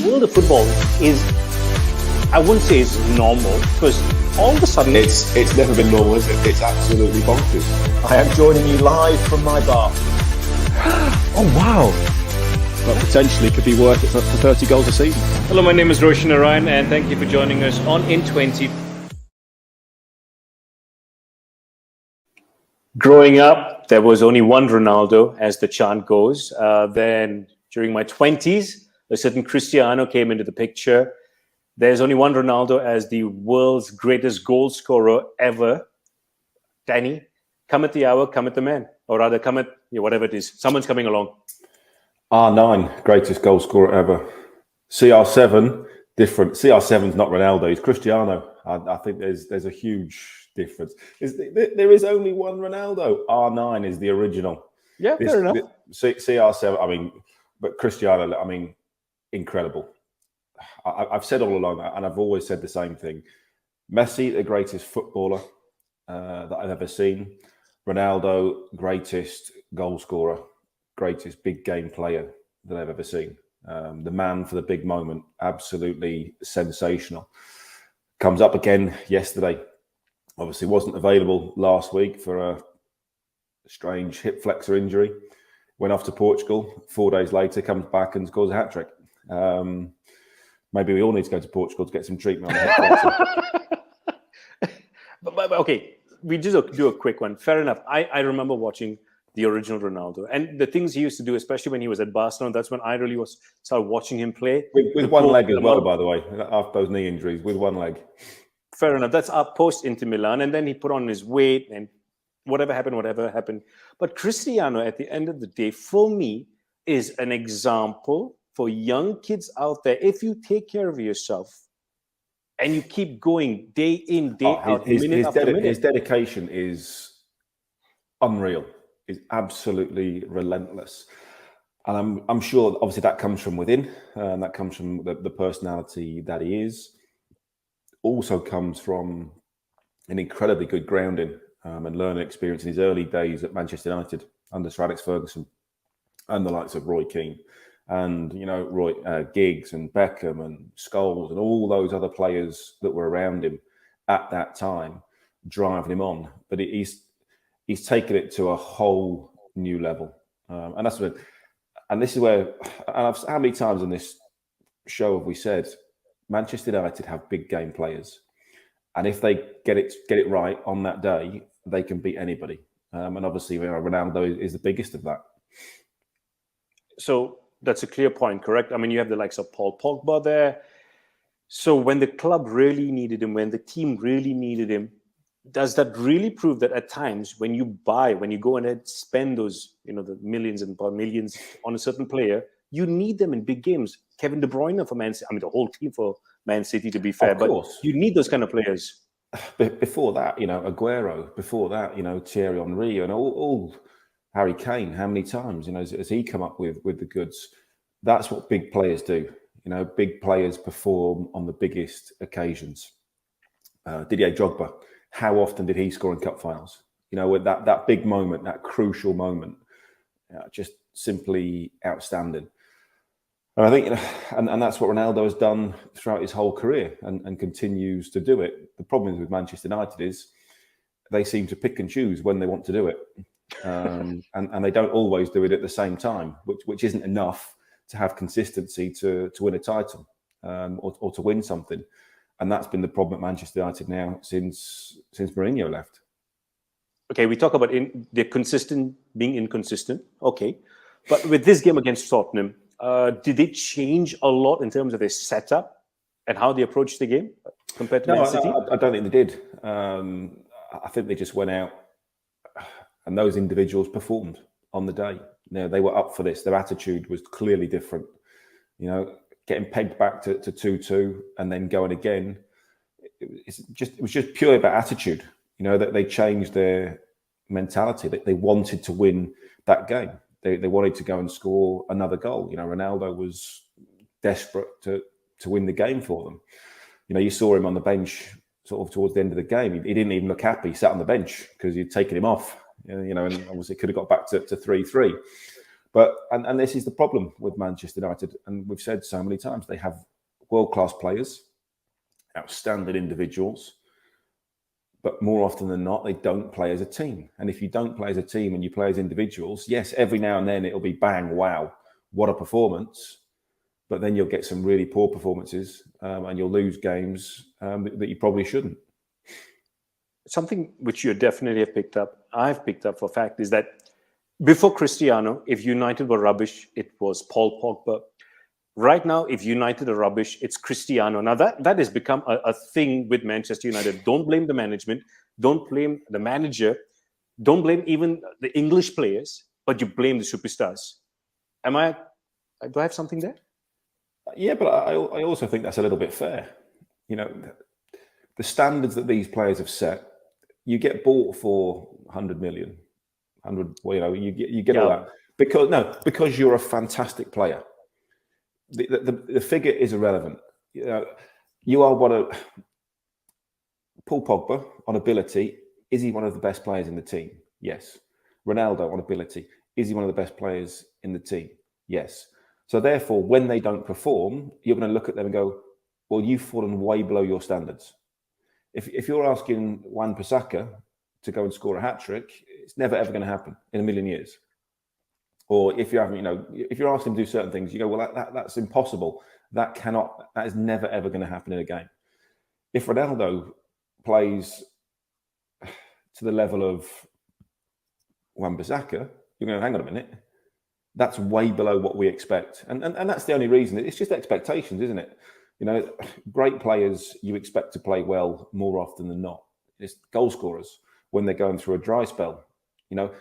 world of football is, I wouldn't say it's normal, because all of a sudden... It's never been normal, is it? It's absolutely bonkers. I am joining you live from my bar. Oh, wow. That potentially could be worth it for 30 goals a season. Hello, my name is Roshan and thank you for joining us on In 20. Growing up, there was only one Ronaldo, as the chant goes. Then during my 20s, a certain Cristiano came into the picture. There's only one Ronaldo as the world's greatest goal scorer ever. Danny, come at the hour, come at the man. Or rather, come at whatever it is. Someone's coming along. R9, greatest goal scorer ever. CR7, different. CR7's not Ronaldo, he's Cristiano. I think there's a huge difference. There is only one Ronaldo. R9 is the original. Yeah, fair enough. CR7, I mean, but Cristiano, I mean, incredible. I've said all along, and I've always said the same thing. Messi, the greatest footballer that I've ever seen. Ronaldo, greatest goal scorer, greatest big game player that I've ever seen. The man for the big moment, absolutely sensational. Comes up again yesterday. Obviously wasn't available last week for a strange hip flexor injury. Went off to Portugal. 4 days later, comes back and scores a hat-trick. Maybe we all need to go to Portugal to get some treatment on the hip flexor. but okay, we just do a quick one. Fair enough. I remember watching the original Ronaldo and the things he used to do, especially when he was at Barcelona. That's when I really started watching him play. With one leg as well, by the way, after those knee injuries, with one leg. Fair enough. That's our post Inter Milan. And then he put on his weight and whatever happened. But Cristiano, at the end of the day, for me, is an example for young kids out there. If you take care of yourself and you keep going day in, day out, minute after minute. His dedication is unreal. Is absolutely relentless. And I'm sure, obviously, that comes from within. And that comes from the personality that he is. Also comes from an incredibly good grounding and learning experience in his early days at Manchester United under Sir Alex Ferguson and the likes of Roy Keane and, Giggs and Beckham and Scholes and all those other players that were around him at that time, driving him on. But he's taken it to a whole new level. And that's what, and this is where, and how many times on this show have we said, Manchester United have big game players. And if they get it right on that day, they can beat anybody. And obviously, Ronaldo is the biggest of that. So that's a clear point, correct? I mean, you have the likes of Paul Pogba there. So when the club really needed him, when the team really needed him, does that really prove that at times when you go and spend those, the millions and millions on a certain player, you need them in big games? Kevin De Bruyne for Man City, I mean, the whole team for Man City, to be fair, but you need those kind of players. Before that, Aguero, before that, Thierry Henry and all Harry Kane, how many times, has he come up with the goods? That's what big players do. Big players perform on the biggest occasions. Didier Drogba, how often did he score in cup finals? With that big moment, that crucial moment, just simply outstanding. And I think, and that's what Ronaldo has done throughout his whole career and continues to do it. The problem with Manchester United is they seem to pick and choose when they want to do it. And they don't always do it at the same time, which isn't enough to have consistency to win a title or to win something. And that's been the problem at Manchester United now since Mourinho left. Okay, we talk about they're being inconsistent. Okay. But with this game against Tottenham, did they change a lot in terms of their setup and how they approached the game compared to Man City? I don't think they did. I think they just went out and those individuals performed on the day. They were up for this. Their attitude was clearly different. Getting pegged back to 2-2 and then going again. It was just purely about attitude. That they changed their mentality. They wanted to win that game. They wanted to go and score another goal. Ronaldo was desperate to win the game for them. You saw him on the bench sort of towards the end of the game. He didn't even look happy. He sat on the bench because you'd taken him off. And obviously could have got back to 3-3. And this is the problem with Manchester United, and we've said so many times, they have world-class players, outstanding individuals, but more often than not, they don't play as a team. And if you don't play as a team and you play as individuals, yes, every now and then it'll be bang, wow, what a performance. But then you'll get some really poor performances and you'll lose games that you probably shouldn't. Something which you definitely have picked up, I've picked up for fact, is that before Cristiano, if United were rubbish, it was Paul Pogba. Right now, if United are rubbish, it's Cristiano. Now that has become a thing with Manchester United. Don't blame the management. Don't blame the manager. Don't blame even the English players, but you blame the superstars. Do I have something there? Yeah, but I also think that's a little bit fair. You know, the standards that these players have set, you get bought for 100 million, 100. Well, you know, you get all that because you're a fantastic player. The figure is irrelevant. You know, you are Paul Pogba on ability. Is he one of the best players in the team? Yes. Ronaldo on ability. Is he one of the best players in the team? Yes. So therefore, when they don't perform, you're going to look at them and go, well, you've fallen way below your standards. If you're asking Wan-Bissaka to go and score a hat-trick, it's never, ever going to happen in a million years. Or if you're having, you know, if you're asking him to do certain things, you go, well, that's impossible. That is never, ever going to happen in a game. If Ronaldo plays to the level of Wan-Bissaka, you're going to hang on a minute. That's way below what we expect. And that's the only reason. It's just expectations, isn't it? You know, great players you expect to play well more often than not. It's goal scorers when they're going through a dry spell. You know,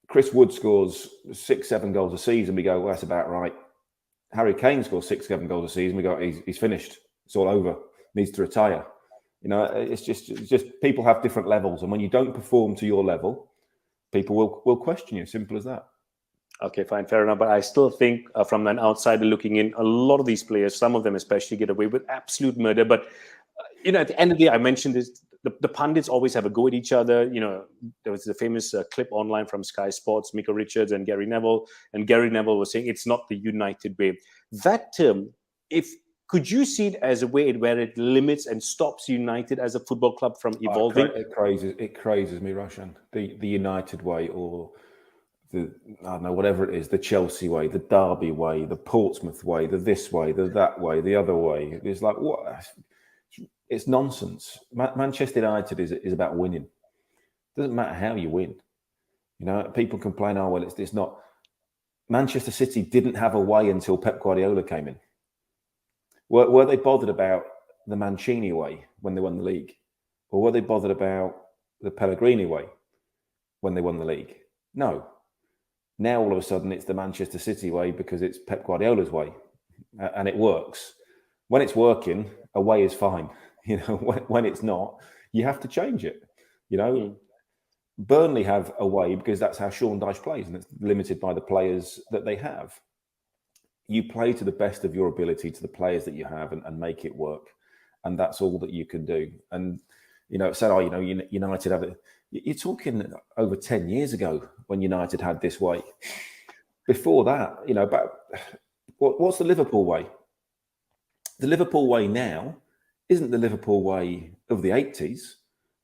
Chris Wood scores 6-7 goals a season. We go, well, that's about right. Harry Kane scores 6-7 goals a season. We go, he's finished. It's all over. Needs to retire. You know, it's just people have different levels. And when you don't perform to your level, people will question you. Simple as that. Okay, fine, fair enough. But I still think from an outsider looking in, a lot of these players, some of them especially, get away with absolute murder. But, you know, at the end of the day, I mentioned this, the pundits always have a go at each other. You know, there was the famous clip online from Sky Sports, Mika Richards and Gary Neville. And Gary Neville was saying, it's not the United way. That term, could you see it as a way where it limits and stops United as a football club from evolving? It crazes me, Roshan. The United way, or I don't know, whatever it is, the Chelsea way, the Derby way, the Portsmouth way, the this way, the that way, the other way. It's like, what? It's nonsense. Manchester United is about winning. It doesn't matter how you win. You know, people complain, oh, well, it's not. Manchester City didn't have a way until Pep Guardiola came in. Were they bothered about the Mancini way when they won the league? Or were they bothered about the Pellegrini way when they won the league? No. Now, all of a sudden, it's the Manchester City way because it's Pep Guardiola's way. And it works. When it's working, a way is fine. You know, when it's not, you have to change it. You know, Burnley have a way because that's how Sean Dyche plays, and it's limited by the players that they have. You play to the best of your ability to the players that you have and make it work. And that's all that you can do. And, you know, said, you know, United have it. You're talking over 10 years ago when United had this way. Before that, you know, but what's the Liverpool way? The Liverpool way now isn't the Liverpool way of the 80s,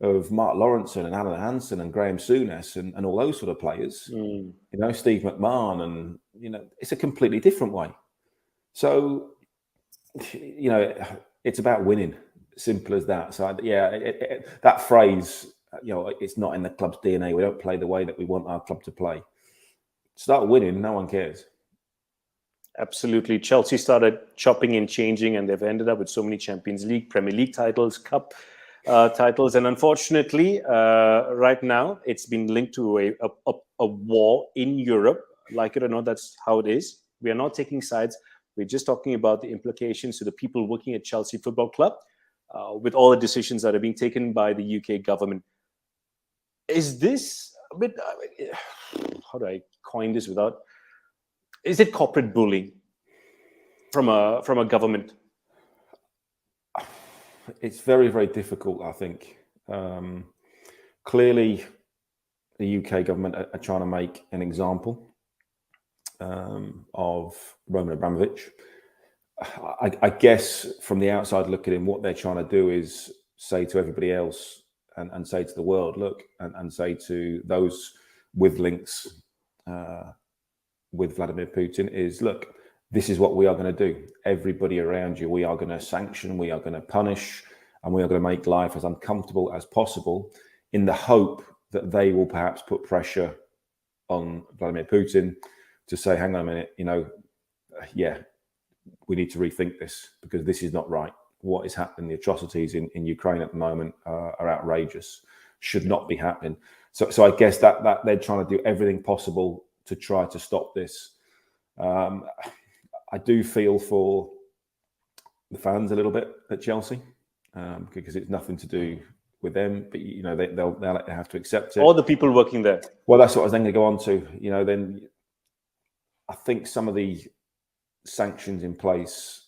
of Mark Lawrence and Alan Hansen and Graham Souness and all those sort of players. You know, Steve McMahon, and, you know, it's a completely different way. So, you know, it's about winning. Simple as that. So, yeah, that phrase, you know, it's not in the club's DNA. We don't play the way that we want our club to play. Start winning, no one cares. Absolutely. Chelsea started chopping and changing, and they've ended up with so many Champions League, Premier League titles, Cup titles. And unfortunately, right now, it's been linked to a war in Europe. Like it or not, that's how it is. We are not taking sides. We're just talking about the implications to the people working at Chelsea Football Club with all the decisions that are being taken by the UK government. Is this a bit, how do I coin this without, is it corporate bullying from a government? It's very, very difficult, I think. Clearly, the UK government are trying to make an example of Roman Abramovich. I guess from the outside looking in, what they're trying to do is say to everybody else and say to the world, look, and say to those with links with Vladimir Putin is, look, this is what we are going to do. Everybody around you, we are going to sanction, we are going to punish, and we are going to make life as uncomfortable as possible in the hope that they will perhaps put pressure on Vladimir Putin to say, hang on a minute, yeah, we need to rethink this because this is not right. What is happening, the atrocities in Ukraine at the moment are outrageous, should not be happening. So I guess that they're trying to do everything possible to try to stop this. I do feel for the fans a little bit at Chelsea because it's nothing to do with them, but they'll have to accept it. All the people working there. Well, that's what I was then going to go on to. Then I think some of the sanctions in place,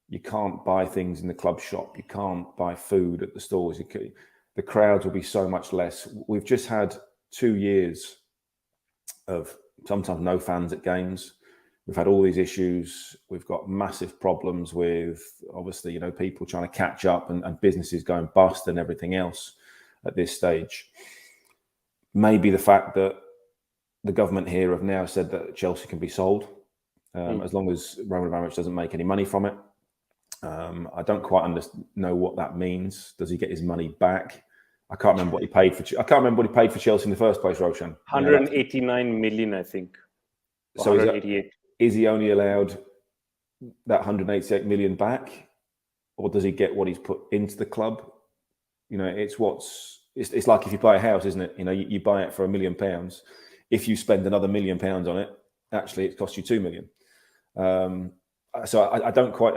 you can't buy things in the club shop, you can't buy food at the stores. The crowds will be so much less. We've just had 2 years of sometimes no fans at games. We've had all these issues. We've got massive problems with, obviously, people trying to catch up and businesses going bust and everything else at this stage. Maybe the fact that the government here have now said that Chelsea can be sold as long as Roman Abramovich doesn't make any money from it. I don't quite know what that means. Does he get his money back? I can't remember what he paid for. I can't remember what he paid for Chelsea in the first place, Roshan. 189 million, I think. So 188. Is he only allowed that 188 million back, or does he get what he's put into the club? It's like if you buy a house, isn't it? You buy it for £1 million. If you spend another £1 million on it, actually it costs you 2 million. So I don't quite.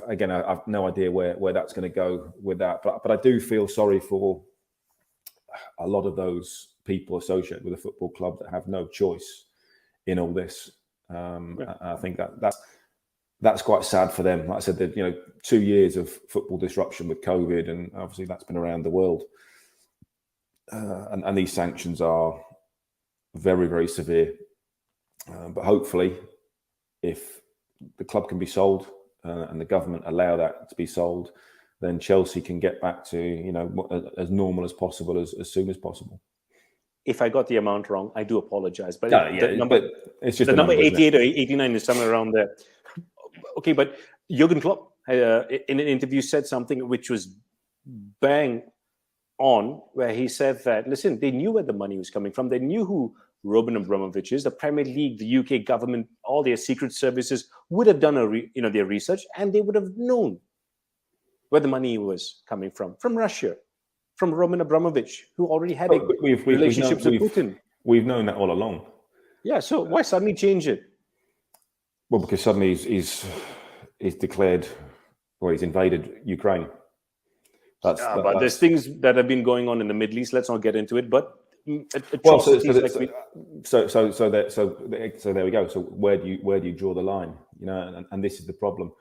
Again, I have no idea where that's going to go with that. But I do feel sorry for a lot of those people associated with a football club that have no choice in all this. I think that's quite sad for them. Like I said, 2 years of football disruption with COVID, and obviously that's been around the world. And these sanctions are very, very severe. But hopefully, if the club can be sold and the government allow that to be sold, then Chelsea can get back to as normal as possible as soon as possible. If I got the amount wrong, I do apologize. But it's just the number number, 88 or 89 is somewhere around there. Okay, but Jurgen Klopp in an interview said something which was bang on, where he said that, listen, they knew where the money was coming from. They knew who Roman Abramovich is. The Premier League, the UK government, all their secret services would have done their research, and they would have known where the money was coming from Russia, from Roman Abramovich, who already had relationships with Putin. We've known that all along. Yeah, so why suddenly change it? Well, because suddenly he's declared, or he's invaded Ukraine. But there's things that have been going on in the Middle East. Let's not get into it. But so there we go. So where do you draw the line? And this is the problem.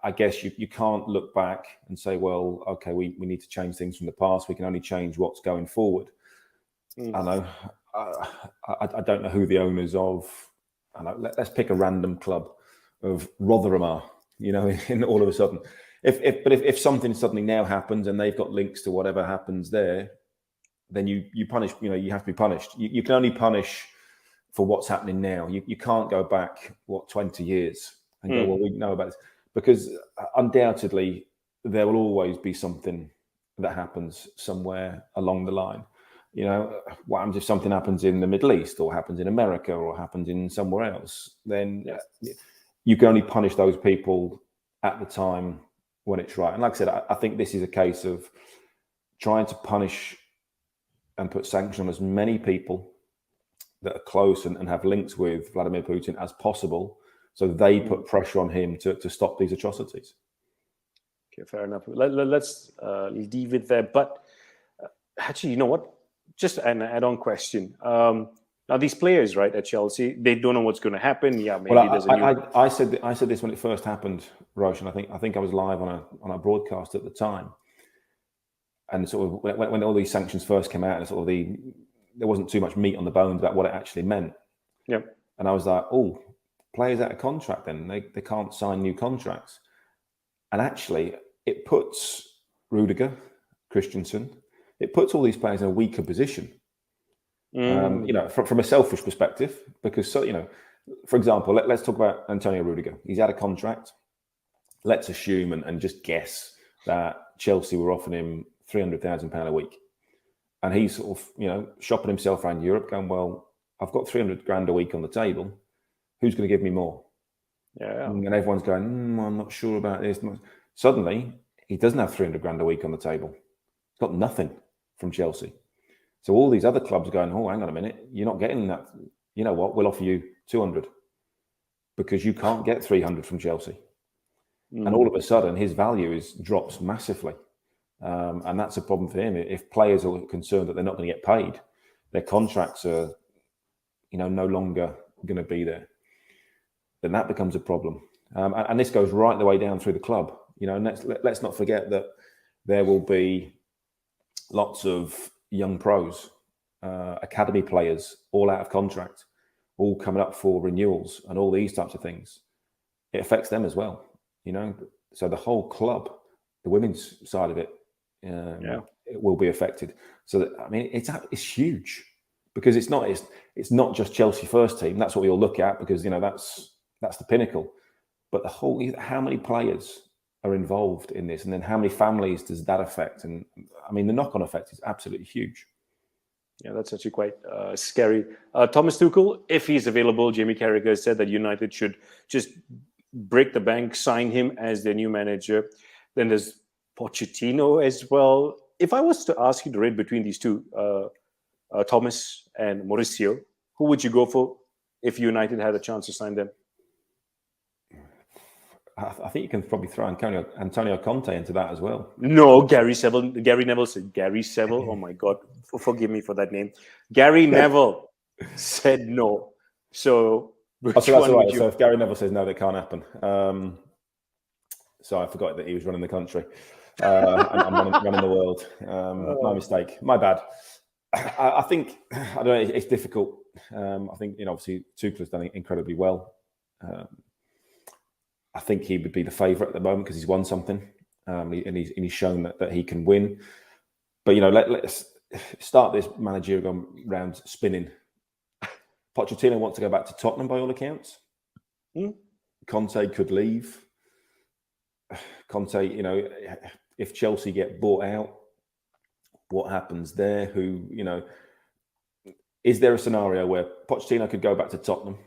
I guess you can't look back and say, well, okay, we need to change things from the past. We can only change what's going forward. I know. I don't know who the owners of. I know. Let's pick a random club of Rotherham are. In all of a sudden, if something suddenly now happens and they've got links to whatever happens there, then you punish. You have to be punished. You can only punish for what's happening now. You can't go back 20 years and go, well, we know about this. Because undoubtedly, there will always be something that happens somewhere along the line. What happens if something happens in the Middle East or happens in America or happens in somewhere else? Then you can only punish those people at the time when it's right. And like I said, I think this is a case of trying to punish and put sanctions on as many people that are close and have links with Vladimir Putin as possible, so they put pressure on him to stop these atrocities. Okay, fair enough. Let's leave it there. But actually, you know what? Just an add-on question. Now, these players, right, at Chelsea, they don't know what's going to happen. Yeah, maybe there's a new... I said this when it first happened, Roshan. I think I was live on a broadcast at the time, and sort of when all these sanctions first came out, and sort of there wasn't too much meat on the bones about what it actually meant. Yeah. And I was like, oh, players out of contract then. They can't sign new contracts. And actually, it puts Rudiger, Christensen, it puts all these players in a weaker position. You know, from a selfish perspective, because, so, you know, for example, let's talk about Antonio Rudiger. He's out of contract. Let's assume and just guess that Chelsea were offering him £300,000 a week. And he's sort of, you know, shopping himself around Europe going, well, I've got 300 grand a week on the table. Who's going to give me more? Yeah. And everyone's going, I'm not sure about this. Suddenly, he doesn't have 300 grand a week on the table. He's got nothing from Chelsea. So all these other clubs are going, oh, hang on a minute. You're not getting that. You know what? We'll offer you 200 because you can't get 300 from Chelsea. And all of a sudden, his value drops massively. And that's a problem for him. If players are concerned that they're not going to get paid, their contracts are, you know, no longer going to be there, then that becomes a problem. And this goes right the way down through the club. You know, and let's not forget that there will be lots of young pros, academy players, all out of contract, all coming up for renewals and all these types of things. It affects them as well. You know, so the whole club, the women's side of it, it will be affected. So that, I mean, it's huge because it's not just Chelsea first team. That's what we all look at because, you know, that's the pinnacle. But the whole, how many players are involved in this, and then how many families does that affect? And I mean, the knock-on effect is absolutely huge. Yeah, that's actually quite scary. Thomas Tuchel, if he's available, Jamie Carragher has said that United should just break the bank, sign him as their new manager. Then there's Pochettino as well. If I was to ask you to rate between these two, Thomas and Mauricio, who would you go for if United had a chance to sign them? I think you can probably throw Antonio Conte into that as well. No, Gary Neville said Gary Seville. Oh my God, forgive me for that name. Gary Neville said no. So, that's right. So if Gary Neville says no, that can't happen. So I forgot that he was running the country. I'm running the world. My mistake. My bad. I think, I don't know, it's difficult. I think, you know, obviously Tuchel has done it incredibly well. I think he would be the favourite at the moment because he's won something, and he's shown that he can win. But, you know, let's start this managerial round spinning. Pochettino wants to go back to Tottenham by all accounts. Conte could leave. Conte, you know, if Chelsea get bought out, what happens there? Who, you know, is there a scenario where Pochettino could go back to Tottenham,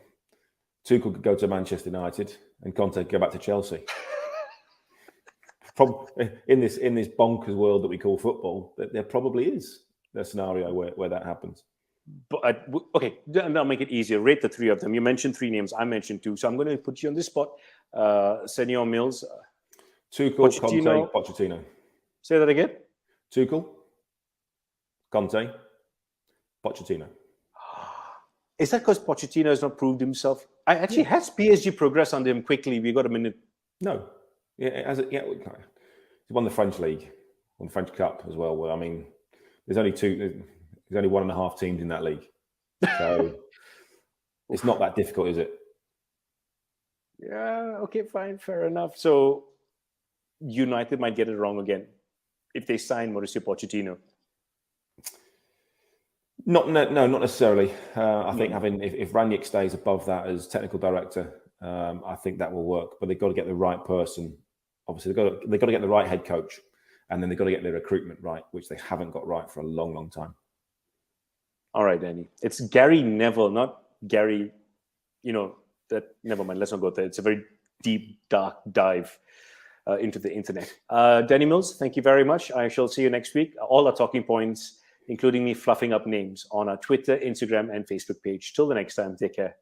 Tuchel could go to Manchester United, and Conte could go back to Chelsea? In this bonkers world that we call football, there probably is a scenario where that happens. But okay, I'll make it easier. Rate the three of them. You mentioned three names. I mentioned two. So I'm going to put you on this spot. Senor Mills. Tuchel, Pochettino. Conte, Pochettino. Say that again. Tuchel, Conte, Pochettino. Is that because Pochettino has not proved himself? Has PSG progressed under him quickly? We got a minute. No. Yeah, he won the French league, won the French Cup as well. Well, I mean, there's only 1.5 teams in that league. So it's not that difficult, is it? Yeah, okay, fine, fair enough. So United might get it wrong again if they sign Mauricio Pochettino. No, not necessarily. I think if Ranić stays above that as technical director, I think that will work. But they've got to get the right person. Obviously, they've got to get the right head coach, and then they've got to get their recruitment right, which they haven't got right for a long, long time. All right, Danny. It's Gary Neville, not Gary. You know that. Never mind. Let's not go there. It's a very deep, dark dive into the internet. Danny Mills, thank you very much. I shall see you next week. All our talking points, including me fluffing up names, on our Twitter, Instagram, and Facebook page. Till the next time, take care.